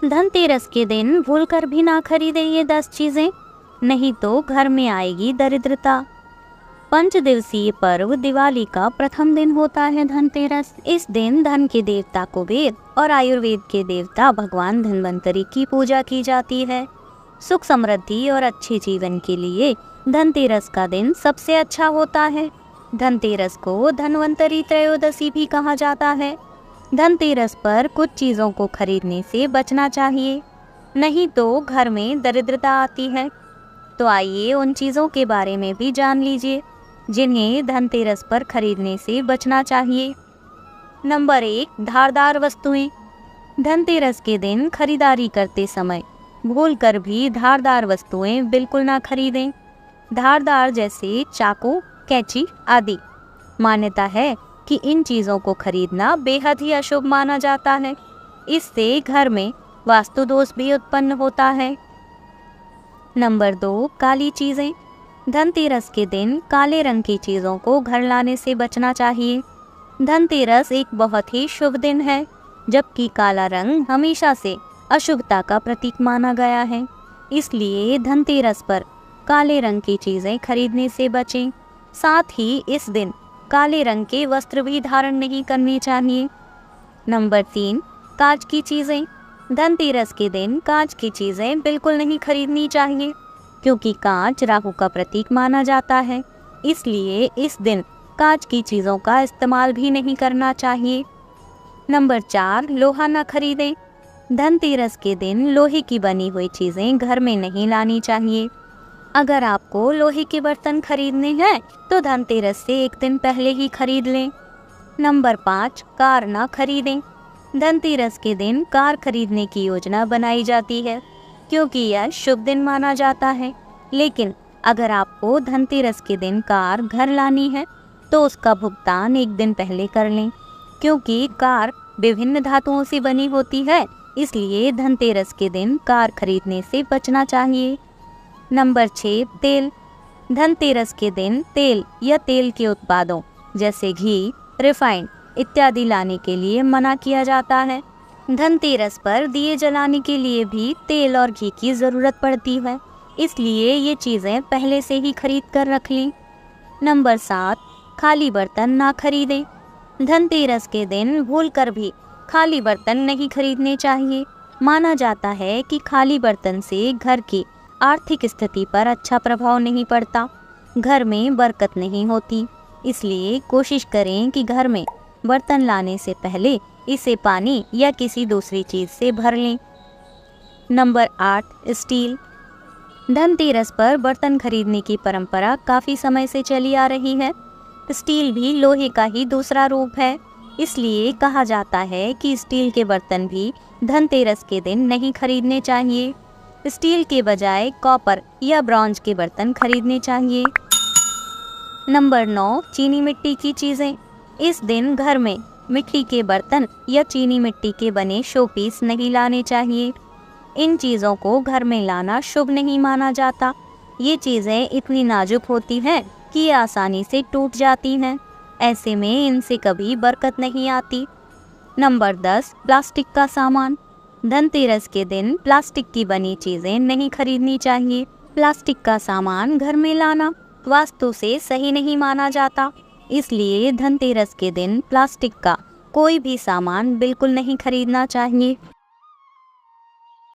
धनतेरस के दिन भूलकर भी ना खरीदे ये 10 चीजें, नहीं तो घर में आएगी दरिद्रता। 5 दिवसीय पर्व दिवाली का प्रथम दिन होता है धनतेरस। इस दिन धन के देवता कुबेर और आयुर्वेद के देवता भगवान धन्वंतरी की पूजा की जाती है। सुख समृद्धि और अच्छे जीवन के लिए धनतेरस का दिन सबसे अच्छा होता है। धनतेरस को धन्वंतरी त्रयोदशी भी कहा जाता है। धनतेरस पर कुछ चीज़ों को खरीदने से बचना चाहिए, नहीं तो घर में दरिद्रता आती है। तो आइए उन चीज़ों के बारे में भी जान लीजिए जिन्हें धनतेरस पर खरीदने से बचना चाहिए। नंबर 1, धारदार वस्तुएं। धनतेरस के दिन खरीदारी करते समय भूलकर भी धारदार वस्तुएं बिल्कुल ना खरीदें। धारदार जैसे चाकू, कैंची आदि। मान्यता है कि इन चीज़ों को खरीदना बेहद ही अशुभ माना जाता है। इससे घर में वास्तु दोष भी उत्पन्न होता है। नंबर 2, काली चीज़ें। धनतेरस के दिन काले रंग की चीज़ों को घर लाने से बचना चाहिए। धनतेरस एक बहुत ही शुभ दिन है, जबकि काला रंग हमेशा से अशुभता का प्रतीक माना गया है। इसलिए धनतेरस पर काले रंग की चीज़ें खरीदने से बचें। साथ ही इस दिन काले रंग के वस्त्र भी धारण नहीं करने चाहिए। नंबर 3, कांच की चीज़ें। धनतेरस के दिन कांच की चीज़ें बिल्कुल नहीं खरीदनी चाहिए, क्योंकि कांच राहु का प्रतीक माना जाता है। इसलिए इस दिन कांच की चीज़ों का इस्तेमाल भी नहीं करना चाहिए। नंबर 4, लोहा न खरीदें। धनतेरस के दिन लोहे की बनी हुई चीज़ें घर में नहीं लानी चाहिए। अगर आपको लोहे के बर्तन खरीदने हैं तो धनतेरस से एक दिन पहले ही खरीद लें। नंबर 5, कार ना खरीदें। धनतेरस के दिन कार खरीदने की योजना बनाई जाती है, क्योंकि यह शुभ दिन माना जाता है। लेकिन अगर आपको धनतेरस के दिन कार घर लानी है तो उसका भुगतान एक दिन पहले कर लें, क्योंकि कार विभिन्न धातुओं से बनी होती है। इसलिए धनतेरस के दिन कार खरीदने से बचना चाहिए। नंबर 6, तेल। धनतेरस के दिन तेल या तेल के उत्पादों जैसे घी, रिफाइंड इत्यादि लाने के लिए मना किया जाता है। धनतेरस पर दिए जलाने के लिए भी तेल और घी की ज़रूरत पड़ती है, इसलिए ये चीज़ें पहले से ही खरीद कर रख लें। नंबर 7, खाली बर्तन ना खरीदें। धनतेरस के दिन भूलकर भी खाली बर्तन नहीं खरीदने चाहिए। माना जाता है कि खाली बर्तन से घर की आर्थिक स्थिति पर अच्छा प्रभाव नहीं पड़ता, घर में बरकत नहीं होती। इसलिए कोशिश करें कि घर में बर्तन लाने से पहले इसे पानी या किसी दूसरी चीज़ से भर लें। Number 8, steel. धनतेरस पर बर्तन खरीदने की परंपरा काफ़ी समय से चली आ रही है। स्टील भी लोहे का ही दूसरा रूप है, इसलिए कहा जाता है कि स्टील के बर्तन भी धनतेरस के दिन नहीं खरीदने चाहिए। स्टील के बजाय कॉपर या ब्रॉन्ज के बर्तन खरीदने चाहिए। नंबर 9, चीनी मिट्टी की चीज़ें। इस दिन घर में मिट्टी के बर्तन या चीनी मिट्टी के बने शोपीस नहीं लाने चाहिए। इन चीज़ों को घर में लाना शुभ नहीं माना जाता। ये चीज़ें इतनी नाजुक होती हैं कि ये आसानी से टूट जाती हैं। ऐसे में इनसे कभी बरकत नहीं आती। नंबर 10, प्लास्टिक का सामान। धनतेरस के दिन प्लास्टिक की बनी चीज़ें नहीं खरीदनी चाहिए। प्लास्टिक का सामान घर में लाना वास्तु से सही नहीं माना जाता, इसलिए धनतेरस के दिन प्लास्टिक का कोई भी सामान बिल्कुल नहीं खरीदना चाहिए।